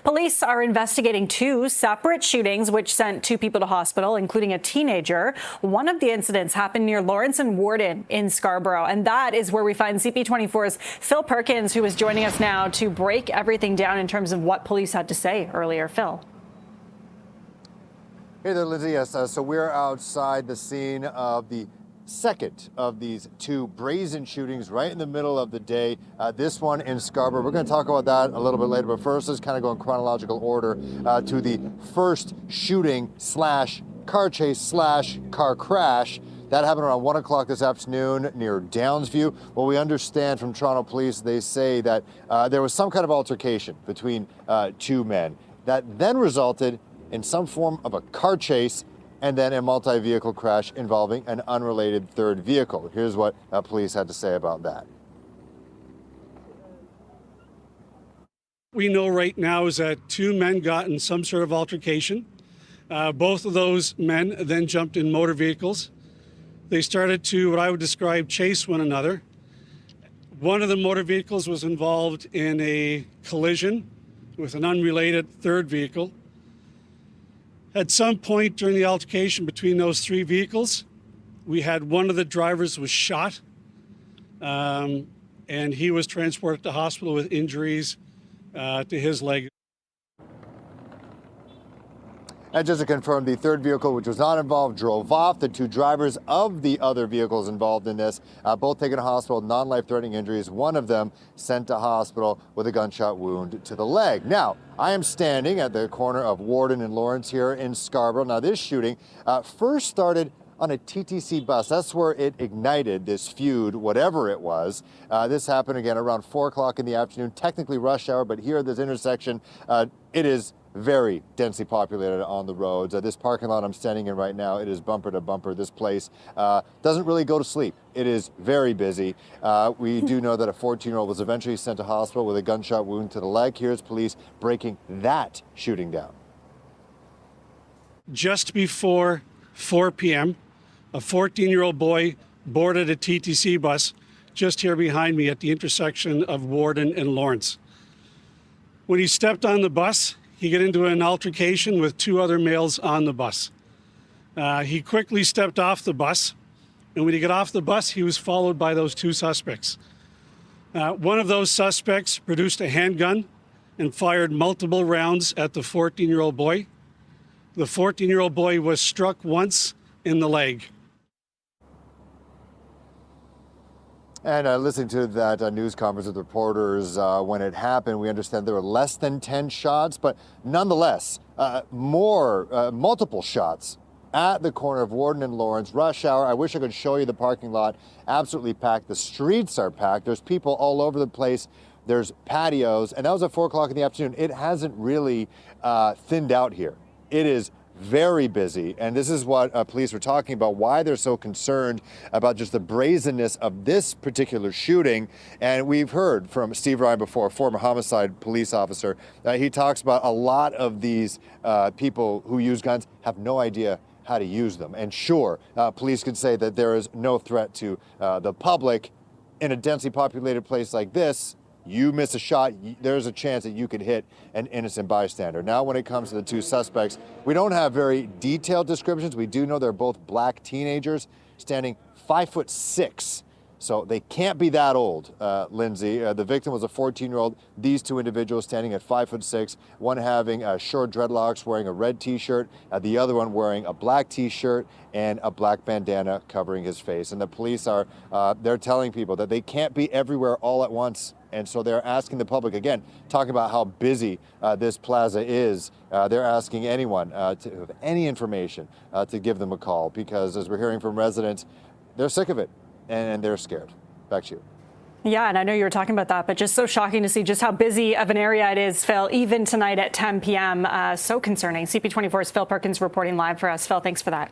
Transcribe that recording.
Police are investigating two separate shootings which sent two people to hospital, including a teenager. One of the incidents happened near Lawrence and Warden in Scarborough, and that is where we find CP24's Phil Perkins, who is joining us now to break everything down in terms of what police had to say earlier. Phil. Hey there, Lindsay. Yes, so we're outside the scene of the second of these two brazen shootings right in the middle of the day. This one in Scarborough. We're going to talk about that a little bit later, but first let's kind of go in chronological order to the first shooting slash car chase slash car crash. That happened around 1 o'clock this afternoon near Downsview. What we understand from Toronto police, they say that there was some kind of altercation between two men that then resulted in some form of a car chase and then a multi-vehicle crash involving an unrelated third vehicle. Here's what police had to say about that. We know right now is that two men got in some sort of altercation. Both of those men then jumped in motor vehicles. They started to, what I would describe, chase one another. One of the motor vehicles was involved in a collision with an unrelated third vehicle. At some point during the altercation between those three vehicles, we had one of the drivers was shot, and he was transported to hospital with injuries to his leg. And just to confirm, the third vehicle, which was not involved, drove off. The two drivers of the other vehicles involved in this, both taken to hospital, non-life-threatening injuries. One of them sent to hospital with a gunshot wound to the leg. Now, I am standing at the corner of Warden and Lawrence here in Scarborough. Now, this shooting first started on a TTC bus. That's where it ignited, this feud, whatever it was. This happened again around 4 o'clock in the afternoon, technically rush hour, but here at this intersection, it is very densely populated on the roads. This parking lot I'm standing in right now, it is bumper to bumper. This place doesn't really go to sleep. It is very busy. We do know that a 14-year-old was eventually sent to hospital with a gunshot wound to the leg. Here's police breaking that shooting down. Just before 4 p.m., a 14-year-old boy boarded a TTC bus just here behind me at the intersection of Warden and Lawrence. When he stepped on the bus, he got into an altercation with two other males on the bus. He quickly stepped off the bus, and when he got off the bus, he was followed by those two suspects. One of those suspects produced a handgun and fired multiple rounds at the 14-year-old boy. The 14-year-old boy was struck once in the leg. And listening to that news conference with reporters when it happened, we understand there were less than 10 shots, but nonetheless, multiple shots at the corner of Warden and Lawrence. Rush hour. I wish I could show you the parking lot. Absolutely packed. The streets are packed. There's people all over the place. There's patios, and that was at 4 o'clock in the afternoon. It hasn't really thinned out here. It is very busy, and this is what police were talking about, why they're so concerned about just the brazenness of this particular shooting. And we've heard from Steve Ryan before, a former homicide police officer. He talks about a lot of these people who use guns have no idea how to use them. And sure, police could say that there is no threat to the public in a densely populated place like this. You miss a shot, there's a chance that you could hit an innocent bystander. Now, when it comes to the two suspects, we don't have very detailed descriptions. We do know they're both black teenagers, standing 5'6". So they can't be that old, Lindsay. The victim was a 14-year-old. These two individuals standing at 5'6", one having short dreadlocks, wearing a red T-shirt, the other one wearing a black T-shirt and a black bandana covering his face. And the police are, they're telling people that they can't be everywhere all at once. And so they're asking the public, again, talking about how busy this plaza is. They're asking anyone to have any information to give them a call, because as we're hearing from residents, they're sick of it and they're scared. Back to you. Yeah, and I know you were talking about that, but just so shocking to see just how busy of an area it is, Phil, even tonight at 10 p.m. So concerning. CP24's Phil Perkins reporting live for us. Phil, thanks for that.